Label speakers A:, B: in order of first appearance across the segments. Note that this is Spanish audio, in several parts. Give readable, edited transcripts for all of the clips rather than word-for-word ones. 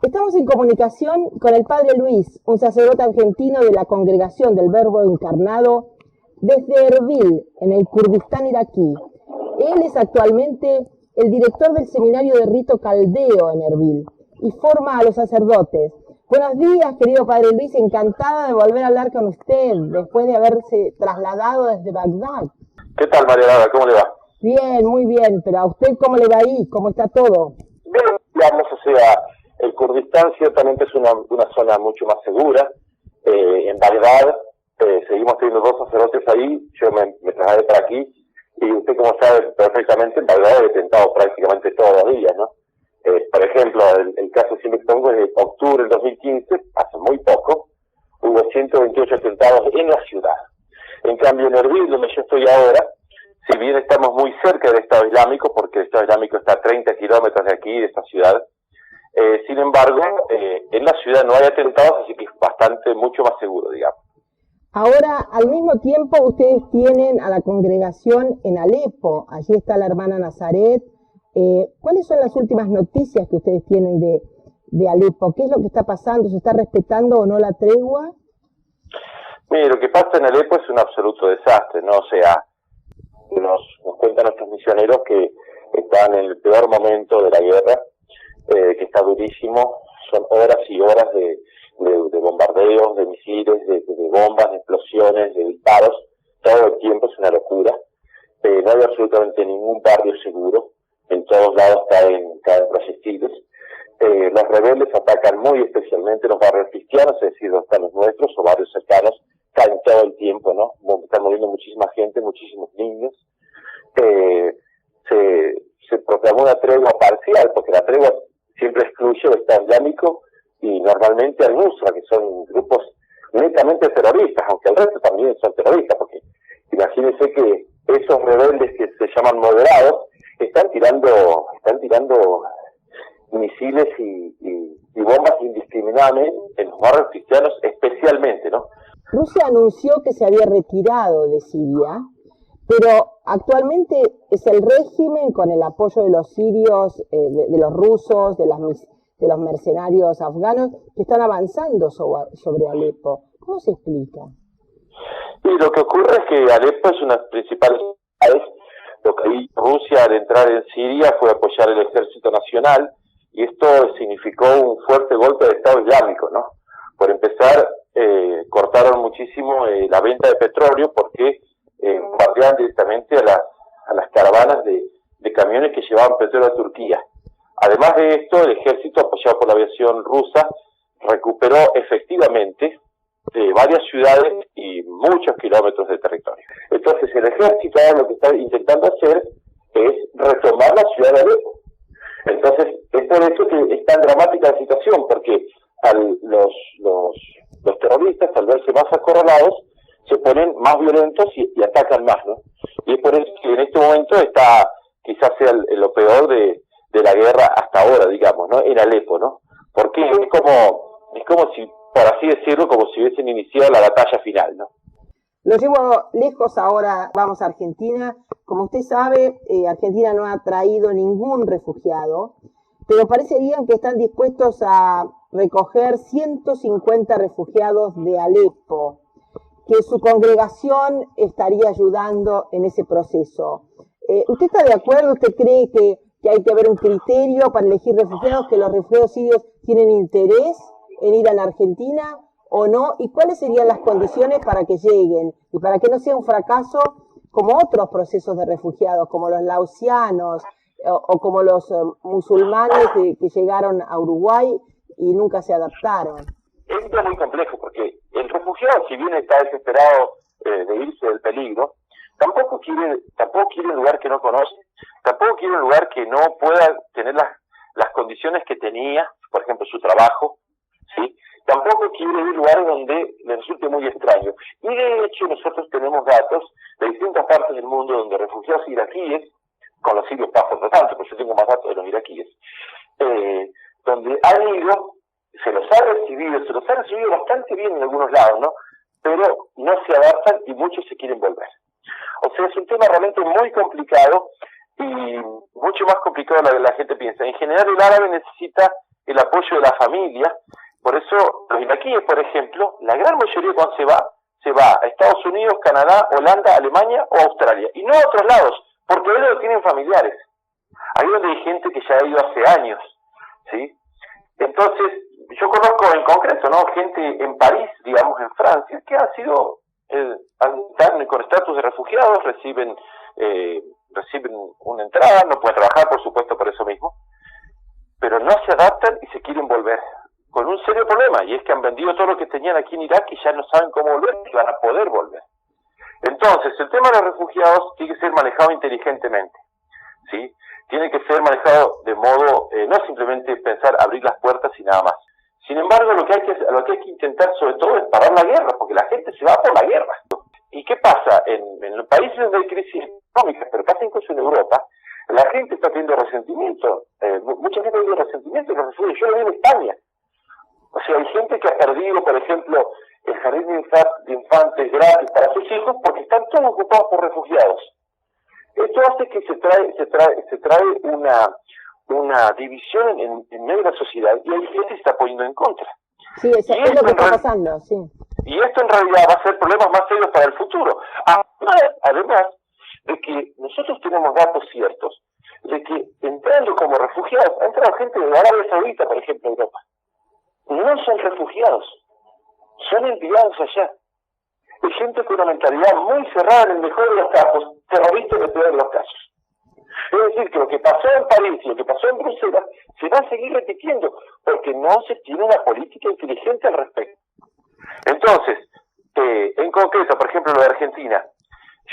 A: Estamos en comunicación con el Padre Luis, un sacerdote argentino de la Congregación del Verbo Encarnado desde Erbil, en el Kurdistán iraquí. Él es actualmente el director del seminario de rito caldeo en Erbil y forma a los sacerdotes. Buenos días, querido Padre Luis, encantada de volver a hablar con usted después de haberse trasladado desde Bagdad.
B: ¿Qué tal, María Laura? ¿Cómo le va?
A: Bien, muy bien, pero ¿a usted cómo le va ahí? ¿Cómo está todo?
B: Bien, digamos, o sea, el Kurdistán ciertamente es una zona mucho más segura. En Bagdad seguimos teniendo dos sacerdotes ahí, yo me trasladé para aquí, y usted, como sabe perfectamente, en Bagdad he atentado prácticamente todos los días, ¿no? Por ejemplo, el caso que siempre pongo es de octubre del 2015, hace muy poco, hubo 128 atentados en la ciudad. En cambio, en Erbil, donde yo estoy ahora, si bien estamos muy cerca del Estado Islámico, porque el Estado Islámico está a 30 kilómetros de aquí, de esta ciudad, sin embargo, en la ciudad no hay atentados, así que es mucho más seguro, digamos.
A: Ahora, al mismo tiempo, ustedes tienen a la congregación en Alepo, allí está la hermana Nazaret. ¿Cuáles son las últimas noticias que ustedes tienen de Alepo? ¿Qué es lo que está pasando? ¿Se está respetando o no la tregua?
B: Mire, lo que pasa en Alepo es un absoluto desastre, ¿no? O sea, nos cuentan nuestros misioneros que están en el peor momento de la guerra, que está durísimo, son horas y horas de bombardeos, de misiles, de bombas, de explosiones, de disparos, todo el tiempo es una locura. No hay absolutamente ningún barrio seguro, en todos lados caen proyectiles. Los rebeldes atacan muy especialmente los barrios cristianos, es decir, donde están los nuestros o barrios cercanos, caen todo el tiempo, ¿no? Están muriendo muchísima gente, muchísimos niños. Se proclamó una tregua parcial, porque la tregua siempre excluye el Estado Islámico y normalmente al Nusra, que son grupos netamente terroristas, aunque el resto también son terroristas, porque imagínense que esos rebeldes que se llaman moderados están tirando misiles y bombas indiscriminadamente en los barrios cristianos especialmente, ¿no?
A: Rusia anunció que se había retirado de Siria, pero actualmente es el régimen, con el apoyo de los sirios, de los rusos, de los mercenarios afganos, que están avanzando sobre Alepo. ¿Cómo se explica?
B: Y lo que ocurre es que Alepo es una de las principales ciudades. Lo que hizo Rusia al entrar en Siria fue apoyar el ejército nacional, y esto significó un fuerte golpe de Estado Islámico, ¿no? Por empezar, cortaron muchísimo la venta de petróleo, porque bombardeaban directamente a las caravanas de camiones que llevaban petróleo a Turquía. Además de esto, el ejército, apoyado por la aviación rusa, recuperó efectivamente varias ciudades y muchos kilómetros de territorio. Entonces, el ejército ahora lo que está intentando hacer es retomar la ciudad de Alepo. Entonces, es por eso que es tan dramática la situación, porque los terroristas, al verse más acorralados, se ponen más violentos y atacan más, ¿no? Y es por eso que en este momento quizás sea lo peor de la guerra hasta ahora, digamos, ¿no? En Alepo, ¿no? Porque es como si, por así decirlo, como si hubiesen iniciado la batalla final, ¿no?
A: Lo llevo lejos ahora, vamos a Argentina. Como usted sabe, Argentina no ha traído ningún refugiado, pero parecerían que están dispuestos a recoger 150 refugiados de Alepo, que su congregación estaría ayudando en ese proceso. ¿Usted está de acuerdo? ¿Usted cree que hay que haber un criterio para elegir refugiados, que los refugiados sirios tienen interés en ir a la Argentina o no? ¿Y cuáles serían las condiciones para que lleguen? Y para que no sea un fracaso como otros procesos de refugiados, como los laosianos o como los musulmanes que llegaron a Uruguay y nunca se adaptaron.
B: Es muy complejo, porque el refugiado, si bien está desesperado de irse del peligro, tampoco quiere un lugar que no conoce, tampoco quiere un lugar que no pueda tener las condiciones que tenía, por ejemplo, su trabajo, ¿sí? Tampoco quiere ir a lugares donde le resulte muy extraño. Y de hecho nosotros tenemos datos de distintas partes del mundo donde refugiados iraquíes, con los sirios pasa otro tanto, pero yo tengo más datos de los iraquíes, donde han ido, se los ha recibido bastante bien en algunos lados, ¿no? Pero no se adaptan y muchos se quieren volver. O sea, es un tema realmente muy complicado y mucho más complicado de lo que la gente piensa. En general, el árabe necesita el apoyo de la familia. Por eso los iraquíes, por ejemplo, la gran mayoría cuando se va a Estados Unidos, Canadá, Holanda, Alemania o Australia, y no a otros lados, porque ellos lo tienen familiares. Ahí donde hay gente que ya ha ido hace años, ¿sí? Entonces, yo conozco en concreto, ¿no?, gente en París, digamos en Francia, que han sido, están con estatus de refugiados, reciben una entrada, no pueden trabajar, por supuesto, por eso mismo, pero no se adaptan y se quieren volver, con un serio problema, y es que han vendido todo lo que tenían aquí en Irak y ya no saben cómo volver, y van a poder volver. Entonces, el tema de los refugiados tiene que ser manejado inteligentemente, ¿sí? Tiene que ser manejado de modo, no simplemente pensar abrir las puertas y nada más. Sin embargo, lo que hay que intentar sobre todo es parar la guerra, porque la gente se va por la guerra. ¿Y qué pasa? En los países donde hay crisis económicas, pero pasa incluso en Europa, la gente está teniendo resentimiento, mucha gente tiene resentimiento de los refugiados. Yo lo vi en España. O sea, hay gente que ha perdido, por ejemplo, el jardín de infantes gratis para sus hijos porque están todos ocupados por refugiados. Esto hace que se trae una división en medio de la sociedad, y hay gente que se está poniendo en contra.
A: Sí, es lo que está pasando, sí.
B: Y esto en realidad va a ser problemas más serios para el futuro. Además de que nosotros tenemos datos ciertos de que entrando como refugiados, ha entrado gente de Arabia Saudita, por ejemplo, en Europa. No son refugiados, son enviados allá. Hay gente con una mentalidad muy cerrada, en el mejor de los casos, terrorista en el peor de los casos. Es decir, que lo que pasó en París y lo que pasó en Bruselas se va a seguir repitiendo, porque no se tiene una política inteligente al respecto. Entonces, en concreto, por ejemplo, lo de Argentina.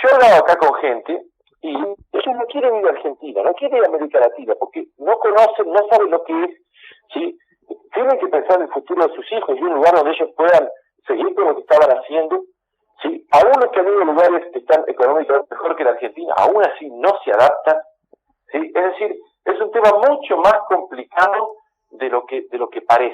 B: Yo he hablado acá con gente y ellos no quieren ir a Argentina, no quieren ir a América Latina, porque no conocen, no saben lo que es, ¿sí? Tienen que pensar en el futuro de sus hijos y un lugar donde ellos puedan seguir con lo que estaban haciendo, ¿sí? Aún los que han ido a lugares que están económicamente mejor que la Argentina, aún así no se adaptan, ¿sí? Es decir, es un tema mucho más complicado de lo que parece.